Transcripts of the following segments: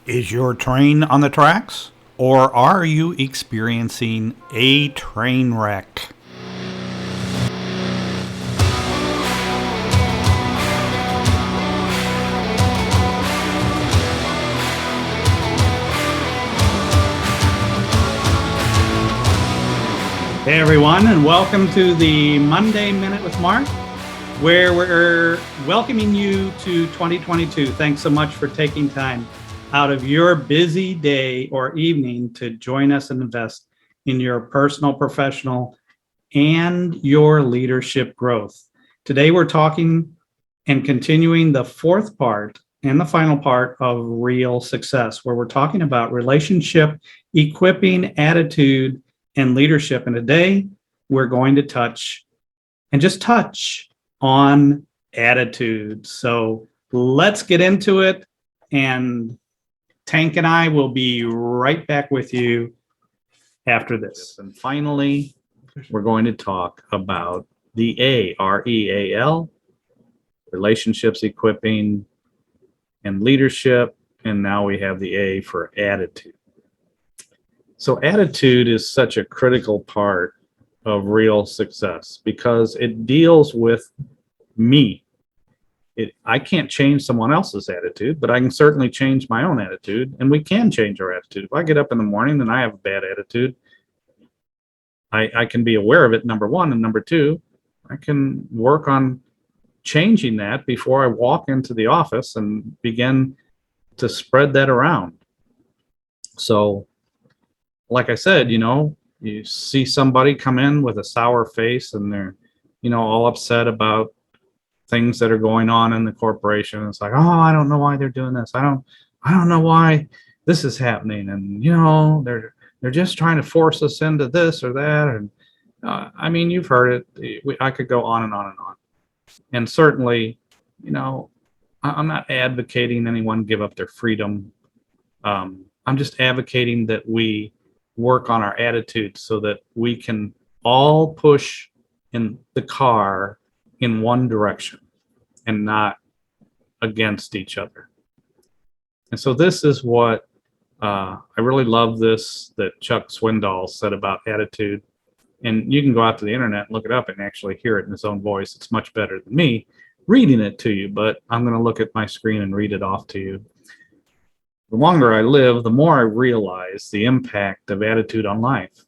Is your train on the tracks? Or are you experiencing a train wreck? Hey everyone, and welcome to the Monday Minute with Mark, where we're welcoming you to 2022. Thanks so much for taking time out of your busy day or evening to join us and invest in your personal, professional, and your leadership growth. Today we're talking and continuing the fourth part and the final part of Real Success, where we're talking about relationship, equipping, attitude, and leadership. And today we're going to touch on attitude. So let's get into it. And Tank and I will be right back with you after this. And finally, we're going to talk about the A, REAL, relationships, equipping, and leadership. And now we have the A for attitude. So attitude is such a critical part of real success because it deals with me. I can't change someone else's attitude, but I can certainly change my own attitude, and we can change our attitude. If I get up in the morning and I have a bad attitude, I can be aware of it, number one, and number two, I can work on changing that before I walk into the office and begin to spread that around. So like I said, you see somebody come in with a sour face and they're, all upset about things that are going on in the corporation. It's like, oh, I don't know why they're doing this. I don't know why this is happening. And, they're just trying to force us into this or that. And you've heard it. I could go on and on and on. And certainly, I'm not advocating anyone give up their freedom. I'm just advocating that we work on our attitude so that we can all push in the car in one direction and not against each other. And so this is what I really love this that Chuck Swindoll said about attitude. And you can go out to the internet and look it up and actually hear it in his own voice. It's much better than me reading it to you, but I'm going to look at my screen and read it off to you. The longer I live, the more I realize the impact of attitude on life.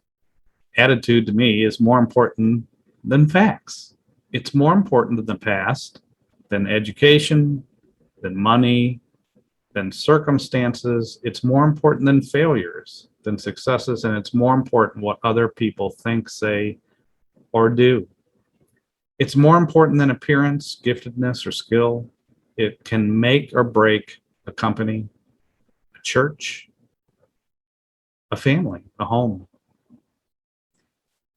Attitude to me is more important than facts. It's more important than the past, than education, than money, than circumstances. It's more important than failures, than successes, and it's more important what other people think, say, or do. It's more important than appearance, giftedness, or skill. It can make or break a company, church, a family, a home.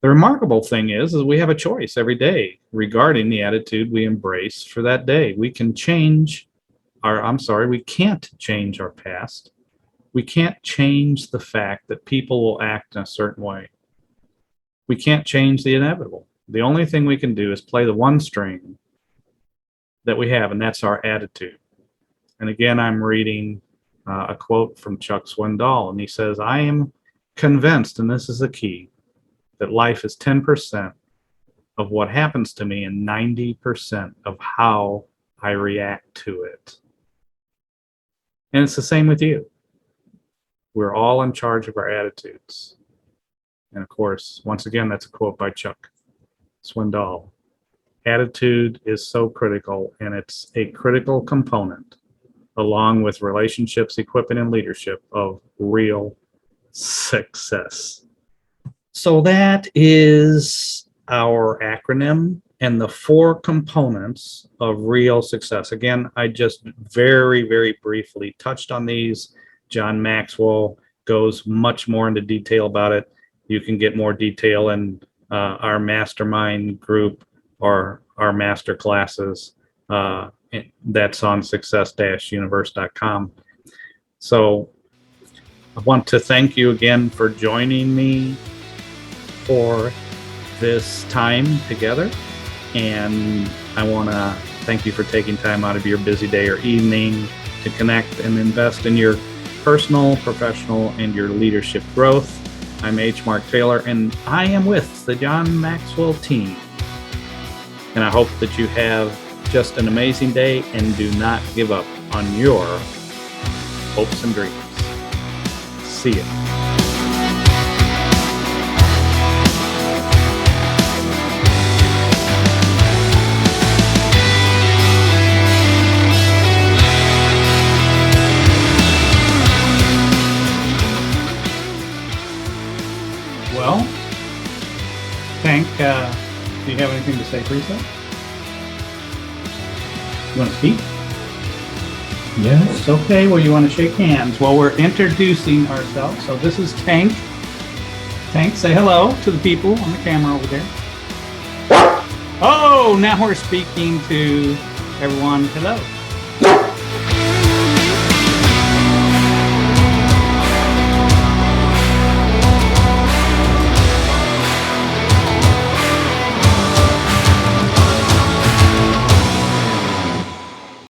The remarkable thing is we have a choice every day regarding the attitude we embrace for that day. We can't change our past. We can't change the fact that people will act in a certain way. We can't change the inevitable. The only thing we can do is play the one string that we have, and that's our attitude. And again, I'm reading a quote from Chuck Swindoll, and he says, I am convinced, and this is the key, that life is 10% of what happens to me and 90% of how I react to it. And it's the same with you. We're all in charge of our attitudes. And of course, once again, that's a quote by Chuck Swindoll. Attitude is so critical, and it's a critical component along with relationships, equipping, and leadership of real success. So that is our acronym and the four components of real success. Again, I just very, very briefly touched on these. John Maxwell goes much more into detail about it. You can get more detail in our mastermind group or our master classes. That's on success-universe.com. So I want to thank you again for joining me for this time together. And I want to thank you for taking time out of your busy day or evening to connect and invest in your personal, professional, and your leadership growth. I'm H. Mark Taylor, and I am with the John Maxwell team. And I hope that you have just an amazing day and do not give up on your hopes and dreams. See you. Well, Tank, do you have anything to say for yourself? You want to speak? Yes. Okay, well, you want to shake hands? Well, we're introducing ourselves. So this is Tank. Tank, say hello to the people on the camera over there. Oh, now we're speaking to everyone. Hello.